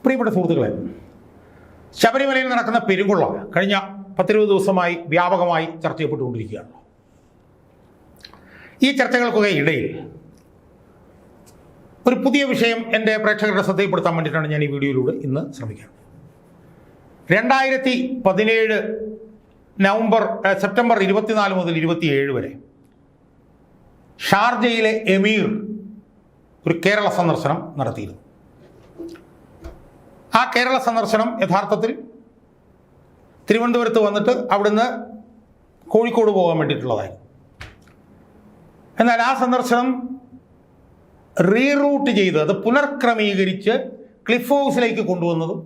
പ്രിയപ്പെട്ട സുഹൃത്തുക്കളെ, ശബരിമലയിൽ നടക്കുന്ന പെരുങ്കൊള്ള കഴിഞ്ഞ 10-20 ദിവസമായി വ്യാപകമായി ചർച്ച ചെയ്യപ്പെട്ടുകൊണ്ടിരിക്കുകയാണ്. ഈ ചർച്ചകൾക്കൊക്കെ ഇടയിൽ ഒരു പുതിയ വിഷയം എൻ്റെ പ്രേക്ഷകരുടെ ശ്രദ്ധയിൽപ്പെടുത്താൻ വേണ്ടിയിട്ടാണ് ഞാൻ ഈ വീഡിയോയിലൂടെ ഇന്ന് ശ്രമിക്കുന്നത്. 2017 സെപ്റ്റംബർ 24 മുതൽ 27 വരെ ഷാർജയിലെ എമീർ ഒരു കേരള സന്ദർശനം നടത്തിയിരുന്നു. ആ കേരള സന്ദർശനം യഥാർത്ഥത്തിൽ തിരുവനന്തപുരത്ത് വന്നിട്ട് അവിടുന്ന് കോഴിക്കോട് പോകാൻ വേണ്ടിയിട്ടുള്ളതായിരുന്നു. എന്നാൽ ആ സന്ദർശനം റീറൂട്ട് ചെയ്ത് അത് പുനർക്രമീകരിച്ച് ക്ലിഫ് ഹൗസിലേക്ക് കൊണ്ടുവന്നതും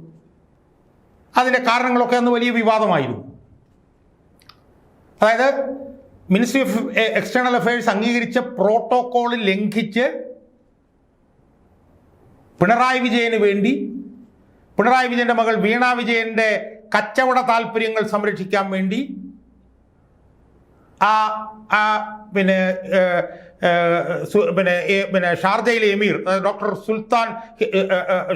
അതിൻ്റെ കാരണങ്ങളൊക്കെ അന്ന് വലിയ വിവാദമായിരുന്നു. അതായത് മിനിസ്ട്രി ഓഫ് എക്സ്റ്റേണൽ അഫയേഴ്സ് അംഗീകരിച്ച പ്രോട്ടോക്കോൾ ലംഘിച്ച് പിണറായി വിജയന് വേണ്ടി പിണറായി വിജയൻ്റെ മകൾ വീണ വിജയൻ്റെ കച്ചവട താല്പര്യങ്ങൾ സംരക്ഷിക്കാൻ വേണ്ടി ഷാർജയിലെ എമീർ ഡോക്ടർ സുൽത്താൻ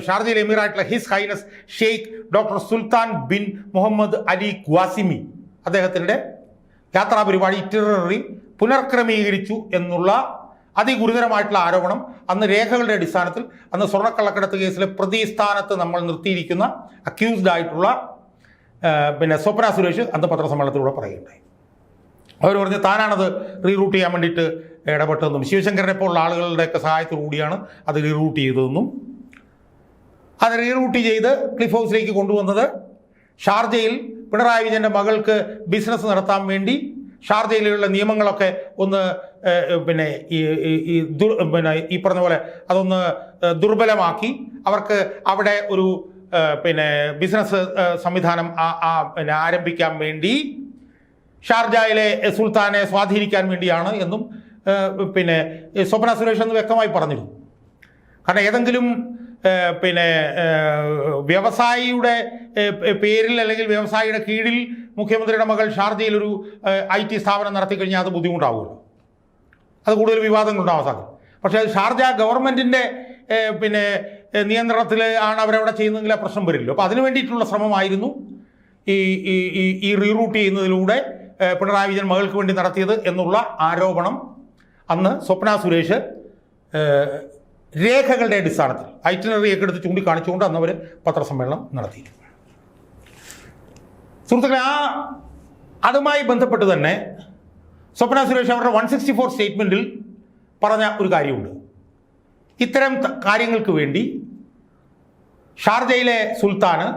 ഷാർജയിലെ എമീറായിട്ടുള്ള his highness Sheikh doctor Sultan bin Muhammad Al Qasimi അദ്ദേഹത്തിൻ്റെ യാത്രാ പരിപാടി ഇറ്റിനറി പുനർക്രമീകരിച്ചു എന്നുള്ള അതിഗുരുതരമായിട്ടുള്ള ആരോപണം അന്ന് രേഖകളുടെ അടിസ്ഥാനത്തിൽ അന്ന് സ്വർണ്ണക്കള്ളക്കടത്ത് കേസിലെ പ്രതിസ്ഥാനത്ത് നമ്മൾ നിർത്തിയിരിക്കുന്ന അക്യൂസ്ഡ് ആയിട്ടുള്ള സ്വപ്ന സുരേഷ് അന്ന് പത്രസമ്മേളനത്തിലൂടെ പറയുകയുണ്ടായി. അവർ പറഞ്ഞ് താനാണത് റീറൂട്ട് ചെയ്യാൻ വേണ്ടിയിട്ട് ഇടപെട്ടതെന്നും ശിവശങ്കരനെ പോലുള്ള ആളുകളുടെയൊക്കെ സഹായത്തോടുകൂടിയാണ് അത് റീറൂട്ട് ചെയ്തതെന്നും അത് റീറൂട്ട് ചെയ്ത് ക്ലിഫ് ഹൗസിലേക്ക് കൊണ്ടുവന്നത് ഷാർജയിൽ പിണറായി വിജയൻ്റെ മകൾക്ക് ബിസിനസ് നടത്താൻ വേണ്ടി ഷാർജയിലുള്ള നിയമങ്ങളൊക്കെ ഒന്ന് ഈ പറഞ്ഞ പോലെ അതൊന്ന് ദുർബലമാക്കി അവർക്ക് അവിടെ ഒരു ബിസിനസ് സംവിധാനം ആരംഭിക്കാൻ വേണ്ടി ഷാർജയിലെ സുൽത്താനെ സ്വാധീനിക്കാൻ വേണ്ടിയാണ് എന്നും സ്വപ്ന സുരേഷ് എന്ന് വ്യക്തമായി പറഞ്ഞിരുന്നു. കാരണം ഏതെങ്കിലും വ്യവസായിയുടെ പേരിൽ അല്ലെങ്കിൽ വ്യവസായിയുടെ കീഴിൽ മുഖ്യമന്ത്രിയുടെ മകൾ ഷാർജയിൽ ഒരു IT സ്ഥാപനം നടത്തി കഴിഞ്ഞാൽ അത് ബുദ്ധിമുട്ടാവുമല്ലോ, അത് കൂടുതൽ വിവാദങ്ങളുണ്ടാവാൻ സാധിക്കും. പക്ഷേ അത് ഷാർജ ഗവൺമെൻറ്റിൻ്റെ നിയന്ത്രണത്തിൽ ആണ് അവരവിടെ ചെയ്യുന്നതെങ്കിൽ ആ പ്രശ്നം വരില്ലല്ലോ. അപ്പോൾ അതിനു വേണ്ടിയിട്ടുള്ള ശ്രമമായിരുന്നു ഈ റീറൂട്ട് ചെയ്യുന്നതിലൂടെ പിണറായി വിജയൻ മകൾക്ക് വേണ്ടി നടത്തിയത് എന്നുള്ള ആരോപണം അന്ന് സ്വപ്ന സുരേഷ് രേഖകളുടെ അടിസ്ഥാനത്തിൽ ഐറ്റിനറിയൊക്കെ എടുത്ത് ചൂണ്ടിക്കാണിച്ചുകൊണ്ട് അന്ന് അവർ പത്രസമ്മേളനം നടത്തിയിരുന്നു. സുഹൃത്തുക്കളെ, അതുമായി ബന്ധപ്പെട്ട് തന്നെ സ്വപ്ന സുരേഷ് അവരുടെ 164 സ്റ്റേറ്റ്മെൻറ്റിൽ പറഞ്ഞ ഒരു കാര്യമുണ്ട്. ഇത്തരം കാര്യങ്ങൾക്ക് വേണ്ടി ഷാർജയിലെ സുൽത്താന്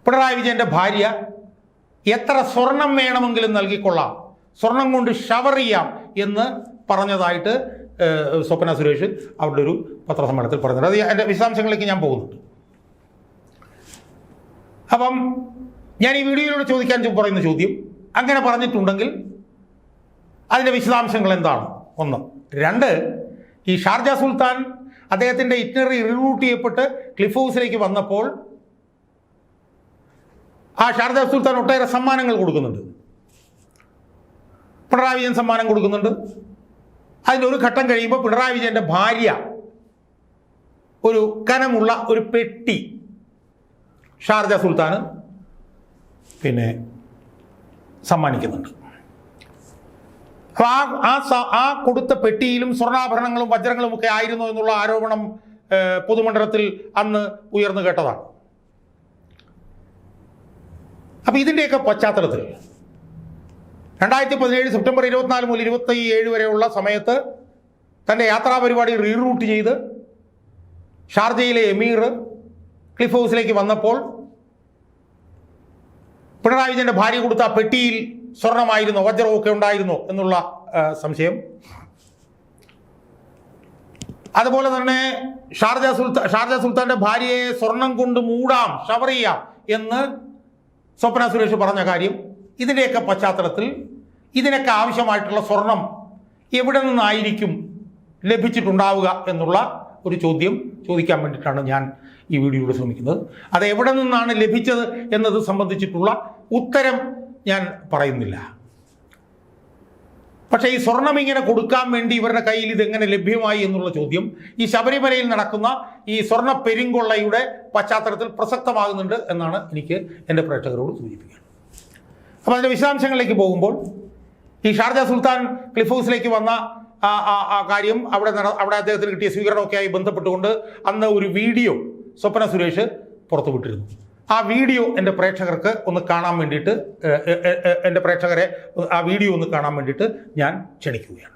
പിണറായി വിജയൻ്റെ ഭാര്യ എത്ര സ്വർണം വേണമെങ്കിലും നൽകിക്കൊള്ളാം, സ്വർണം കൊണ്ട് ഷവർ ചെയ്യാം എന്ന് പറഞ്ഞതായിട്ട് സ്വപ്ന സുരേഷ് അവരുടെ ഒരു പത്രസമ്മേളനത്തിൽ പറഞ്ഞത്. അത് എൻ്റെ വിശദാംശങ്ങളിലേക്ക് ഞാൻ പോകുന്നുണ്ട്. അപ്പം ഞാൻ ഈ വീഡിയോയിലൂടെ ചോദിക്കാൻ പറയുന്ന ചോദ്യം, അങ്ങനെ പറഞ്ഞിട്ടുണ്ടെങ്കിൽ അതിൻ്റെ വിശദാംശങ്ങൾ എന്താണ്? 1. 2, ഈ ഷാർജ സുൽത്താൻ അദ്ദേഹത്തിൻ്റെ ഇറ്റിനറി റീറൂട്ട് ചെയ്യപ്പെട്ട് ക്ലിഫ് ഹൗസിലേക്ക് വന്നപ്പോൾ ആ ഷാർജ സുൽത്താൻ ഒട്ടേറെ സമ്മാനങ്ങൾ കൊടുക്കുന്നുണ്ട്. പിണറായി വിജയൻ സമ്മാനം കൊടുക്കുന്നുണ്ട്. അതിൻ്റെ ഒരു ഘട്ടം കഴിയുമ്പോൾ പിണറായി വിജയൻ്റെ ഭാര്യ ഒരു കനമുള്ള ഒരു പെട്ടി ഷാർജ സുൽത്താന് സമ്മാനിക്കുന്നുണ്ട്. അപ്പോൾ ആ കൊടുത്ത പെട്ടിയിലും സ്വർണ്ണാഭരണങ്ങളും വജ്രങ്ങളും ഒക്കെ ആയിരുന്നു എന്നുള്ള ആരോപണം പൊതുമണ്ഡലത്തിൽ അന്ന് ഉയർന്നു കേട്ടതാണ്. അപ്പോൾ ഇതിൻ്റെയൊക്കെ പശ്ചാത്തലത്തിൽ 2017 സെപ്റ്റംബർ 24 മുതൽ 27 വരെയുള്ള സമയത്ത് തൻ്റെ യാത്രാ പരിപാടി റീറൂട്ട് ചെയ്ത് ഷാർജയിലെ എമീർ ക്ലിഫ് ഹൗസിലേക്ക് വന്നപ്പോൾ പിണറായി വിജയൻ്റെ ഭാര്യ കൊടുത്ത ആ പെട്ടിയിൽ സ്വർണമായിരുന്നോ വജ്രമൊക്കെ ഉണ്ടായിരുന്നോ എന്നുള്ള സംശയം. അതുപോലെ തന്നെ ഷാർജ സുൽത്താൻ്റെ ഭാര്യയെ സ്വർണം കൊണ്ട് മൂടാം, ഷവർ ചെയ്യാം എന്ന് സ്വപ്ന സുരേഷ് പറഞ്ഞ കാര്യം, ഇതിൻ്റെയൊക്കെ പശ്ചാത്തലത്തിൽ ഇതിനൊക്കെ ആവശ്യമായിട്ടുള്ള സ്വർണം എവിടെ നിന്നായിരിക്കും ലഭിച്ചിട്ടുണ്ടാവുക എന്നുള്ള ഒരു ചോദ്യം ചോദിക്കാൻ വേണ്ടിയിട്ടാണ് ഞാൻ ഈ വീഡിയോയിൽ ശ്രമിക്കുന്നത്. അത് എവിടെ നിന്നാണ് ലഭിച്ചത് എന്നത് സംബന്ധിച്ചിട്ടുള്ള ഉത്തരം ഞാൻ പറയുന്നില്ല. പക്ഷേ ഈ സ്വർണം ഇങ്ങനെ കൊടുക്കാൻ വേണ്ടി ഇവരുടെ കയ്യിൽ ഇതെങ്ങനെ ലഭ്യമായി എന്നുള്ള ചോദ്യം ഈ ശബരിമലയിൽ നടക്കുന്ന ഈ സ്വർണ്ണ പെരുങ്കൊള്ളയുടെ പശ്ചാത്തലത്തിൽ പ്രസക്തമാകുന്നുണ്ട് എന്നാണ് എനിക്ക് എൻ്റെ പ്രേക്ഷകരോട് സൂചിപ്പിക്കുന്നത്. അപ്പോൾ അതിൻ്റെ വിശദാംശങ്ങളിലേക്ക് പോകുമ്പോൾ ഈ ഷാർജ സുൽത്താൻ ക്ലിഫ് ഹൗസിലേക്ക് വന്ന ആ കാര്യം അവിടെ അദ്ദേഹത്തിന് കിട്ടിയ സ്വീകരണമൊക്കെയായി ബന്ധപ്പെട്ടുകൊണ്ട് അന്ന് ഒരു വീഡിയോ സ്വപ്ന സുരേഷ് പുറത്തുവിട്ടിരുന്നു. ആ വീഡിയോ എൻ്റെ പ്രേക്ഷകർക്ക് ഒന്ന് കാണാൻ വേണ്ടിയിട്ട് എൻ്റെ പ്രേക്ഷകരെ ആ വീഡിയോ ഒന്ന് കാണാൻ വേണ്ടിയിട്ട് ഞാൻ ക്ഷണിക്കുകയാണ്.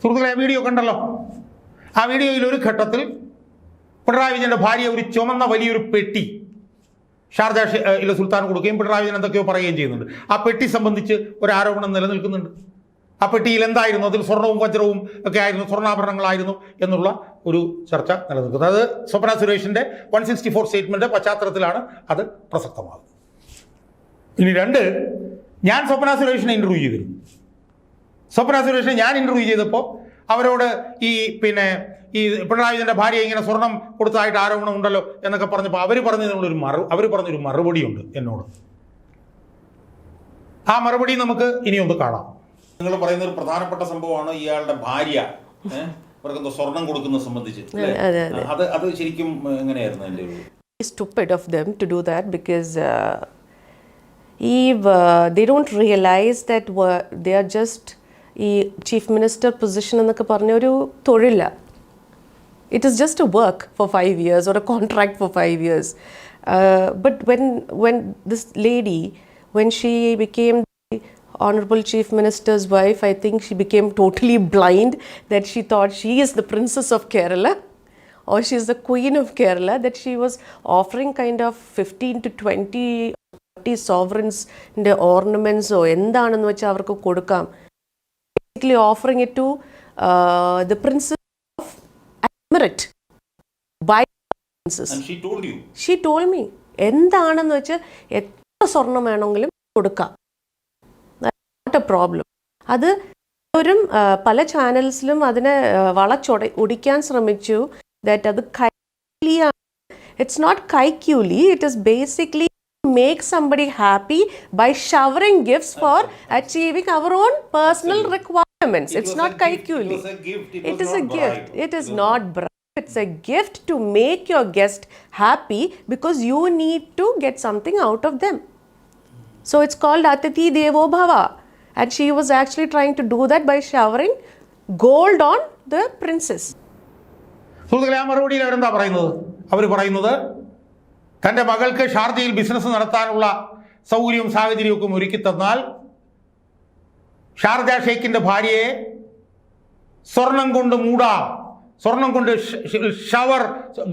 സുഹൃത്തുക്കളെ, വീഡിയോ കണ്ടല്ലോ. ആ വീഡിയോയിൽ ഒരു ഘട്ടത്തിൽ പിണറായി വിജയൻ്റെ ഭാര്യ ഒരു ചുമന്ന വലിയൊരു പെട്ടി ഷാർജ സുൽത്താൻ കൊടുക്കുകയും പിണറായി വിജയൻ എന്തൊക്കെയോ പറയുകയും ചെയ്യുന്നുണ്ട്. ആ പെട്ടി സംബന്ധിച്ച് ഒരു ആരോപണം നിലനിൽക്കുന്നുണ്ട്. ആ പെട്ടിയിൽ എന്തായിരുന്നു, അതിൽ സ്വർണവും വജ്രവും ഒക്കെ ആയിരുന്നു, സ്വർണ്ണാഭരണങ്ങളായിരുന്നു എന്നുള്ള ഒരു ചർച്ച നിലനിൽക്കുന്നത്. അത് സ്വപ്ന സുരേഷിൻ്റെ 164 സ്റ്റേറ്റ്മെൻറ്റ് പശ്ചാത്തലത്തിലാണ് അത് പ്രസക്തമാകുന്നത്. ഇനി രണ്ട്, ഞാൻ സ്വപ്ന സുരേഷിനെ ഇൻ്റർവ്യൂ ചെയ്തിരുന്നു. സ്വപ്ന സുരേഷിനെ ഞാൻ ഇൻ്റർവ്യൂ ചെയ്തപ്പോൾ അവരോട് ഈ പിണറായി വിജയൻ്റെ ഭാര്യ ഇങ്ങനെ സ്വർണം കൊടുത്തതായിട്ട് ആരോപണം ഉണ്ടല്ലോ എന്നൊക്കെ പറഞ്ഞപ്പോൾ അവർ പറഞ്ഞൊരു മറുപടിയുണ്ട് എന്നോട്. ആ മറുപടി നമുക്ക് ഇനിയൊന്ന് കാണാം. നിങ്ങൾ പറയുന്ന ഒരു പ്രധാനപ്പെട്ട സംഭവമാണ് ഇയാളുടെ ഭാര്യ ഇവർക്ക് സ്വർണം കൊടുക്കുന്നത് സംബന്ധിച്ച്. അത് ശരിക്കും എങ്ങനെയായിരുന്നു? എൻ്റെ stupid of them to do that because they don't realize that they are just ഈ ചീഫ് മിനിസ്റ്റർ പൊസിഷൻ എന്നൊക്കെ പറഞ്ഞ ഒരു തൊഴില. It is just a work for 5 years or a contract for 5 years. But when this lady, when she became the Honorable Chief Minister's wife, I think she became totally blind that she thought she is the Princess of Kerala or she is the Queen of Kerala, that she was offering kind of 15 to 20 sovereigns ornaments or എന്താണെന്ന് വെച്ചാൽ അവർക്ക് കൊടുക്കാം. Offering it to the Princess of Emirate by Princess. And she told you? She told me. എന്താണെന്ന് വെച്ചാൽ എത്ര സ്വർണം വേണമെങ്കിലും കൊടുക്കാം. Not a problem. അത് പല ചാനൽസിലും അതിനെ ഒടിക്കാൻ ശ്രമിച്ചു. That അത് കൈക്കൂലിയാണ്. It's not കൈക്കൂലി. It is basically make somebody happy by showering gifts for achieving our own personal requirements. It's not kaikuli. It is a gift. It is not bribe. It's a gift to make your guest happy because you need to get something out of them. So it's called Atiti Devo Bhava. And she was actually trying to do that by showering gold on the princess. സുഹൃത്തുക്കളെ, ആ മറുപടിയിൽ അവരെന്താ പറയുന്നത്? അവർ പറയുന്നത് തൻ്റെ മകൾക്ക് ഷാർജയിൽ business നടത്താനുള്ള സൗകര്യവും സാഹചര്യവും ഒരുക്കി തന്നാൽ ഷാർജ ഷെയ്ഖിൻ്റെ ഭാര്യയെ സ്വർണം കൊണ്ട് മൂടാം, സ്വർണം കൊണ്ട് shower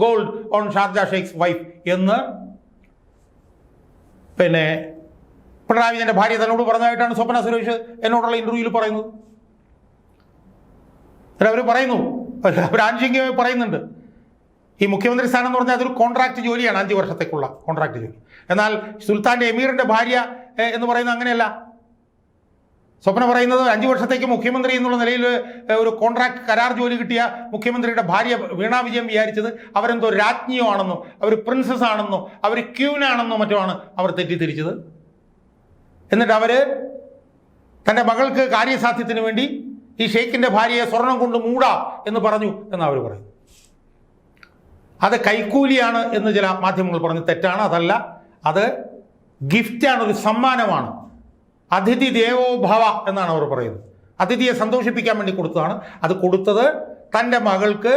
gold on Sharjah sheikh's wife എന്ന് പിണറായി വിജയൻ്റെ ഭാര്യ തന്നോട് പറഞ്ഞതായിട്ടാണ് സ്വപ്ന സുരേഷ് എന്നോടുള്ള ഇൻ്റർവ്യൂവിൽ പറയുന്നത്. അവർ പറയുന്നു, അവർ ആനുഷംഗികമായി പറയുന്നുണ്ട്, ഈ മുഖ്യമന്ത്രി സ്ഥാനം എന്ന് പറഞ്ഞാൽ അതൊരു കോൺട്രാക്ട് ജോലിയാണ്, 5 വർഷത്തേക്കുള്ള കോൺട്രാക്ട് ജോലി. എന്നാൽ സുൽത്താൻ്റെ എമീറിൻ്റെ ഭാര്യ എന്ന് പറയുന്നത് അങ്ങനെയല്ല. സ്വപ്ന പറയുന്നത് 5 വർഷത്തേക്ക് മുഖ്യമന്ത്രി എന്നുള്ള നിലയിൽ ഒരു കോൺട്രാക്ട് കരാർ ജോലി കിട്ടിയ മുഖ്യമന്ത്രിയുടെ ഭാര്യ വീണ വിജയൻ വിചാരിച്ചത് അവരെന്തോ രാജ്ഞിയോ ആണെന്നോ അവർ പ്രിൻസസ് ആണെന്നോ അവർ ക്യൂനാണെന്നോ മറ്റോ ആണ് അവർ തെറ്റിദ്ധരിച്ചത്. എന്നിട്ട് അവർ തൻ്റെ മകൾക്ക് കാര്യസാധ്യത്തിന് വേണ്ടി ഈ ഷെയ്ഖിൻ്റെ ഭാര്യയെ സ്വർണം കൊണ്ട് മൂടാം എന്ന് പറഞ്ഞു എന്ന് അവർ പറയുന്നു. അത് കൈക്കൂലിയാണ് എന്ന് ചില മാധ്യമങ്ങൾ പറഞ്ഞു. തെറ്റാണ്, അതല്ല. അത് ഗിഫ്റ്റാണ്, ഒരു സമ്മാനമാണ്. അതിഥി ദേവോ ഭവ എന്നാണ് അവർ പറയുന്നത്. അതിഥിയെ സന്തോഷിപ്പിക്കാൻ വേണ്ടി കൊടുത്തതാണ്. അത് കൊടുത്തത് തൻ്റെ മകൾക്ക്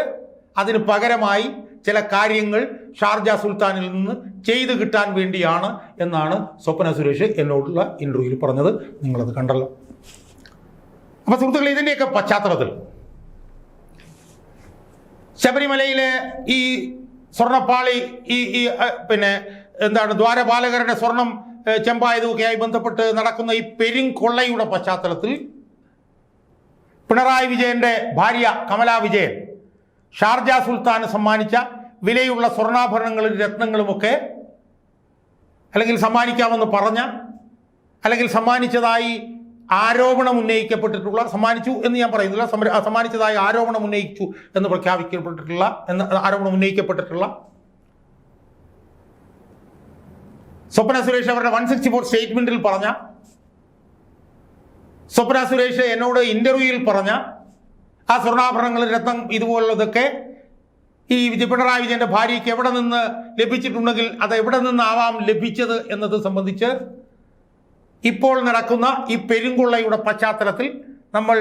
അതിന് പകരമായി ചില കാര്യങ്ങൾ ഷാർജ സുൽത്താനിൽ നിന്ന് ചെയ്തു കിട്ടാൻ വേണ്ടിയാണ് എന്നാണ് സ്വപ്ന സുരേഷ് എന്നോടുള്ള ഇൻ്റർവ്യൂവിൽ പറഞ്ഞത്. നിങ്ങളത് കണ്ടല്ലോ. അപ്പോൾ സുഹൃത്തുക്കളെ, ഇതിൻ്റെയൊക്കെ പശ്ചാത്തലത്തിൽ ശബരിമലയിലെ ഈ സ്വർണ്ണപ്പാളി പിന്നെ ദ്വാരപാലകരുടെ സ്വർണം ചെമ്പായതുമൊക്കെയായി ബന്ധപ്പെട്ട് നടക്കുന്ന ഈ പെരുംകൊള്ളയുടെ പശ്ചാത്തലത്തിൽ പിണറായി വിജയൻ്റെ ഭാര്യ കമലാ വിജയൻ ഷാർജ സുൽത്താന് സമ്മാനിച്ച വിലയുള്ള സ്വർണ്ണാഭരണങ്ങളും രത്നങ്ങളുമൊക്കെ അല്ലെങ്കിൽ സമ്മാനിക്കാമെന്ന് പറഞ്ഞ അല്ലെങ്കിൽ സമ്മാനിച്ചതായി ആരോപണം ഉന്നയിക്കപ്പെട്ടിട്ടുള്ള, സമ്മാനിച്ചു എന്ന് ഞാൻ പറയുന്നില്ല, സമ്മാനിച്ചതായി ആരോപണം ഉന്നയിച്ചു എന്ന് പ്രഖ്യാപിക്കപ്പെട്ടിട്ടുള്ള ആരോപണം ഉന്നയിക്കപ്പെട്ടിട്ടുള്ള സ്വപ്ന സുരേഷ് അവരുടെ 164 സ്റ്റേറ്റ്മെന്റിൽ പറഞ്ഞ, സ്വപ്ന സുരേഷ് എന്നോട് ഇന്റർവ്യൂവിൽ പറഞ്ഞ ആ സ്വർണ്ണാഭരണങ്ങൾ രത്നം ഇതുപോലുള്ളതൊക്കെ ഈ പിണറായി വിജയന്റെ ഭാര്യയ്ക്ക് എവിടെ നിന്ന് ലഭിച്ചിട്ടുണ്ടെങ്കിൽ അത് എവിടെ നിന്നാവാം ലഭിച്ചത് എന്നത് സംബന്ധിച്ച് ഇപ്പോൾ നടക്കുന്ന ഈ പെരുങ്കൊള്ളയുടെ പശ്ചാത്തലത്തിൽ നമ്മൾ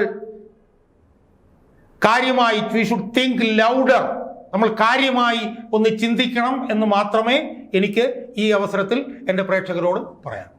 കാര്യമായി വി ഷുഡ് തിങ്ക് ലൗഡർ, നമ്മൾ കാര്യമായി ഒന്ന് ചിന്തിക്കണം എന്ന് മാത്രമേ എനിക്ക് ഈ അവസരത്തിൽ എൻ്റെ പ്രേക്ഷകരോട് പറയാം.